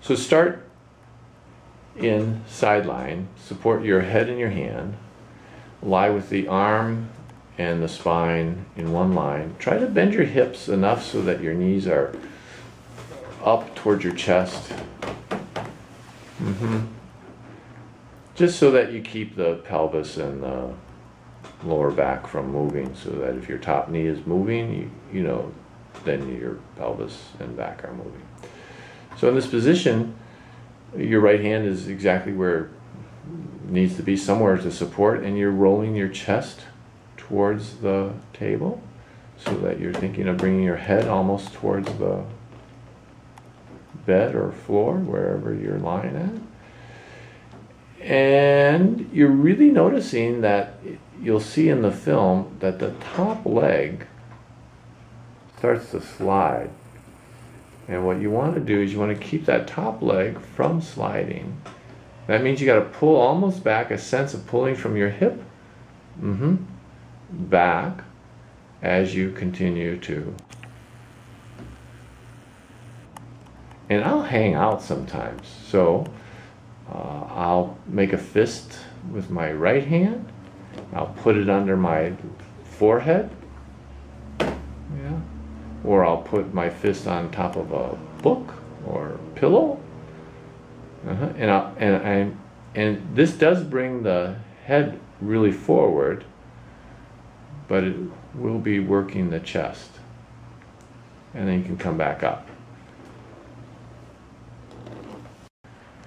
So start in side line, support your head in your hand, lie with the arm and the spine in one line. Try to bend your hips enough so that your knees are up towards your chest. Just so that you keep the pelvis and the lower back from moving, so that if your top knee is moving, you know, then your pelvis and back are moving. So in this position, your right hand is exactly where it needs to be, somewhere to support, and you're rolling your chest towards the table so that you're thinking of bringing your head almost towards the bed or floor, wherever you're lying at. And you're really noticing that you'll see in the film that the top leg starts to slide. And what you want to do is you want to keep that top leg from sliding. That means you got to pull almost back, a sense of pulling from your hip back as you continue to. And I'll hang out sometimes. So I'll make a fist with my right hand. I'll put it under my forehead. Yeah. Or I'll put my fist on top of a book or pillow. And this does bring the head really forward, but it will be working the chest. And then you can come back up.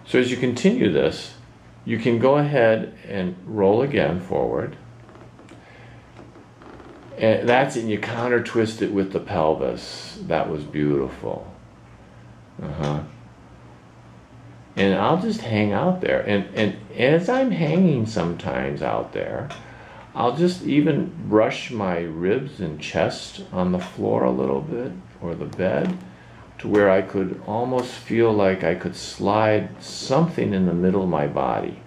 So as you continue this, you can go ahead and roll again forward. And that's it, and you counter twist it with the pelvis. That was beautiful. And I'll just hang out there. And as I'm hanging sometimes out there, I'll just even brush my ribs and chest on the floor a little bit, or the bed, to where I could almost feel like I could slide something in the middle of my body,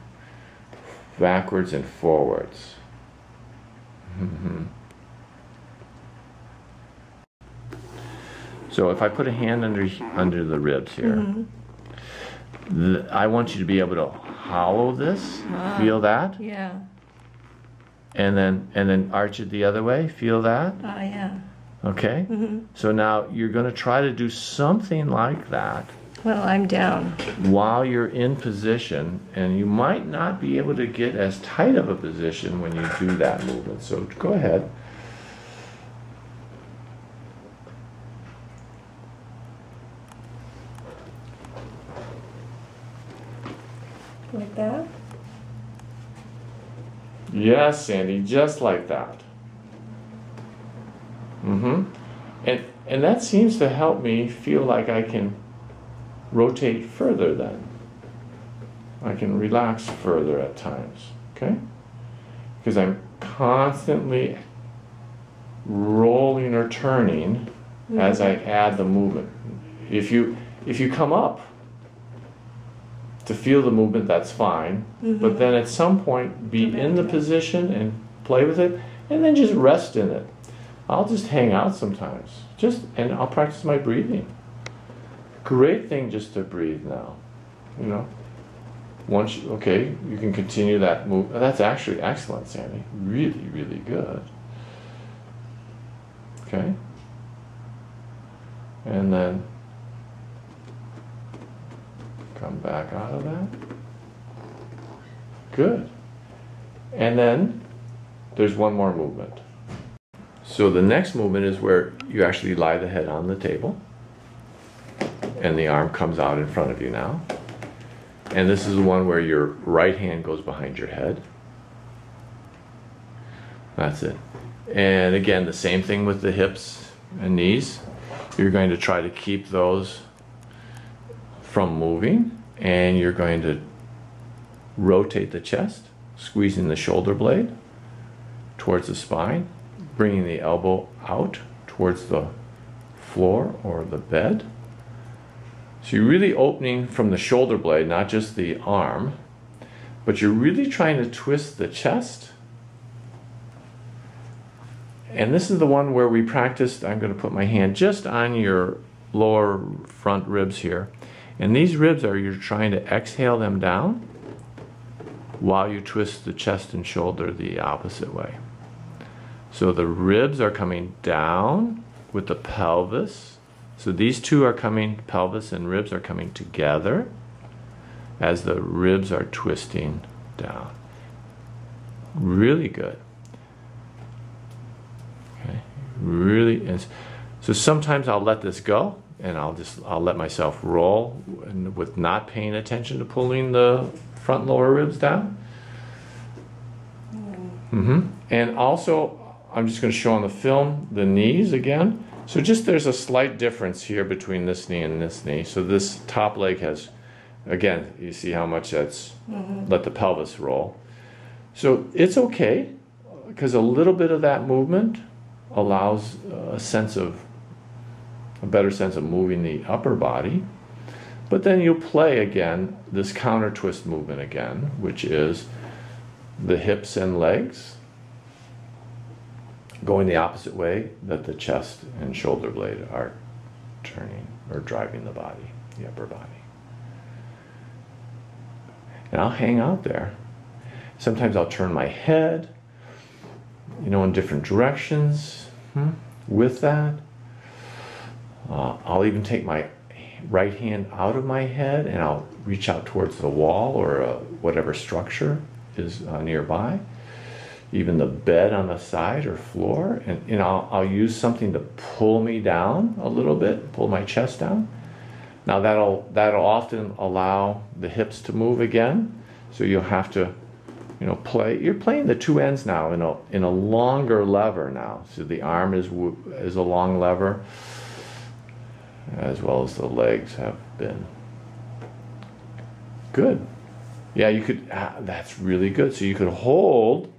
backwards and forwards. So if I put a hand under the ribs here, I want you to be able to hollow this. Feel that? Yeah. And then arch it the other way. Feel that? Yeah. Okay? So now you're going to try to do something like that. Well, I'm down. While you're in position, and you might not be able to get as tight of a position when you do that movement. So go ahead. Like that? Yes, Sandy, just like that. And that seems to help me feel like I can rotate further then. I can relax further at times, okay? Because I'm constantly rolling or turning as I add the movement. If you come up to feel the movement, that's fine. But then at some point, be in the position and play with it, and then just rest in it. I'll just hang out sometimes, and I'll practice my breathing. Great thing just to breathe now, you know. Once you can continue that move. That's actually excellent, Sandy. Really, really good. Okay. And then come back out of that. Good. And then there's one more movement. So the next movement is where you actually lie the head on the table, and the arm comes out in front of you now. And this is the one where your right hand goes behind your head. That's it. And again, the same thing with the hips and knees. You're going to try to keep those from moving, and you're going to rotate the chest, squeezing the shoulder blade towards the spine, bringing the elbow out towards the floor or the bed. So you're really opening from the shoulder blade, not just the arm, but you're really trying to twist the chest. And this is the one where we practiced. I'm going to put my hand just on your lower front ribs here. And these ribs are, you're trying to exhale them down while you twist the chest and shoulder the opposite way. So the ribs are coming down with the pelvis. So these two are coming, pelvis and ribs are coming together as the ribs are twisting down. Really good. Okay, really is. So sometimes I'll let this go and I'll let myself roll with not paying attention to pulling the front lower ribs down. And also I'm just going to show on the film the knees again. So just there's a slight difference here between this knee and this knee. So this top leg has, again, you see how much that's let the pelvis roll. So it's okay because a little bit of that movement allows a better sense of moving the upper body. But then you play again this counter twist movement again, which is the hips and legs going the opposite way that the chest and shoulder blade are turning or driving the body, the upper body. And I'll hang out there. Sometimes I'll turn my head, in different directions with that. I'll even take my right hand out of my head and I'll reach out towards the wall or whatever structure is nearby, even the bed on the side or floor, and I'll use something to pull me down a little bit, pull my chest down. Now that'll often allow the hips to move again, so you'll have to play. You're playing the two ends now in a longer lever now. So the arm is a long lever, as well as the legs have been. Good. Yeah, you could. That's really good. So you could hold.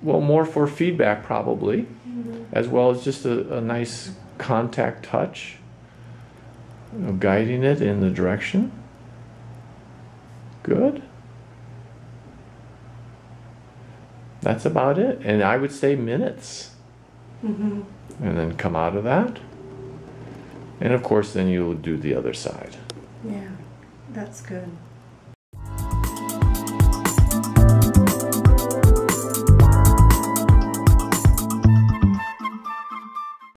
Well, more for feedback probably, as well as just a nice contact touch, guiding it in the direction. Good. That's about it. And I would say minutes. And then come out of that. And of course, then you'll do the other side. Yeah, that's good.